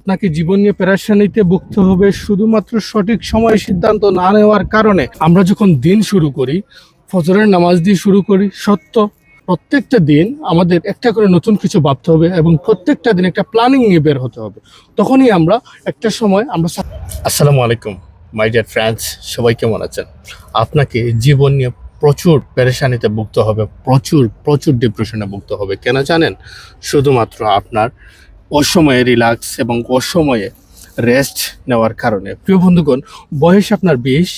আপনাকে জীবন নিয়ে পেরেশানিতে ভুগতে হবে শুধুমাত্র সঠিক সময়ে সিদ্ধান্ত না নেওয়ার কারণে। আমরা যখন দিন শুরু করি, ফজরের নামাজ দিয়ে শুরু করি, সত্য প্রত্যেকটা দিন আমাদের একটা করে নতুন কিছু ভাবতে হবে এবং প্রত্যেকটা দিন একটা প্ল্যানিং নিয়ে বের হতে হবে। তখনই আমরা একটা সময় আমরা। আসসালামু আলাইকুম মাই ডিয়ার ফ্রেন্ডস, সবাই কেমন আছেন? আপনাকে জীবন নিয়ে প্রচুর পেরেশানিতে ভুগতে হবে, প্রচুর প্রচুর ডিপ্রেশনে ভুগতে হবে। কেন জানেন? শুধুমাত্র আপনার অসময়ে রিল্যাক্স এবং অসময়ে রেস্ট নেওয়ার কারণে। প্রিয় বন্ধুগণ, বয়স আপনার 20,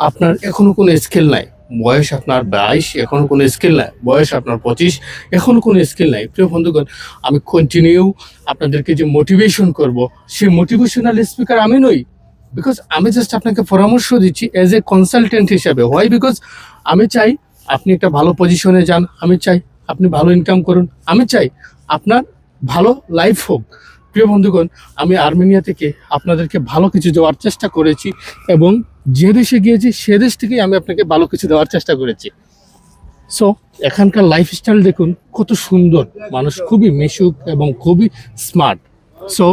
আপনার এখনো কোনো স্কিল নাই। বয়স আপনার 22, এখনো কোনো স্কিল নাই। বয়স আপনার 25, এখনো কোনো স্কিল নাই। প্রিয় বন্ধুগণ, আমি কন্টিনিউ আপনাদেরকে যে মোটিভেশন করব, সেই মোটিভেশনাল স্পিকার আমি নই। বিকজ আমি জাস্ট আপনাকে পরামর্শ দিচ্ছি অ্যাজ এ কনসালটেন্ট হিসাবে। হোয়াই? বিকজ আমি চাই আপনি একটা ভালো পজিশনে যান, আমি চাই আপনি ভালো ইনকাম করুন, আমি চাই আপনার ভালো লাইফ হোক। প্রিয় বন্ধুগণ, আমি আর্মেনিয়া থেকে আপনাদেরকে ভালো কিছু দেওয়ার চেষ্টা করেছি এবং যে দেশে গিয়েছি সে দেশ থেকেই আমি আপনাকে ভালো কিছু দেওয়ার চেষ্টা করেছি। সো এখানকার লাইফস্টাইল দেখুন কত সুন্দর, মানুষ খুবই মিশুক এবং খুবই স্মার্ট। সো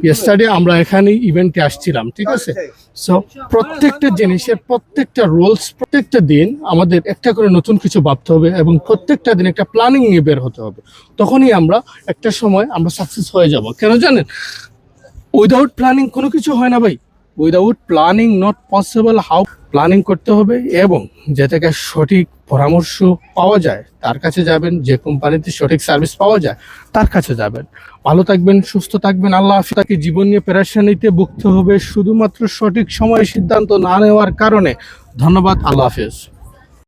ইয়েস্টারডে আমরা এখানে ইভেন্টে আসছিলাম, ঠিক আছে? সো প্রত্যেকটা জিনিসের প্রত্যেকটা রুলস, প্রত্যেকটা দিন আমাদের একটা করে নতুন কিছু ভাবতে হবে এবং প্রত্যেকটা দিন একটা প্ল্যানিং নিয়ে বের হতে হবে। তখনই আমরা একটা সময় আমরা সাকসেস হয়ে যাব। কেন জানেন? উইদাউট প্ল্যানিং কোনো কিছু হয় না ভাই। Without planning not possible. How? Planning করতে হবে এবং যে থেকে সঠিক পরামর্শ পাওয়া যায় তার কাছে যাবেন। যে কোম্পানিতে সঠিক সার্ভিস পাওয়া যায় তার কাছে যাবেন। ভালো থাকবেন, সুস্থ থাকবেন। আল্লাহ হাফেজ। তাকে জীবন নিয়ে পেরেশানিতে ভুগতে হবে শুধুমাত্র সঠিক সময়ে সিদ্ধান্ত না নেওয়ার কারণে। ধন্যবাদ। আল্লাহ হাফেজ।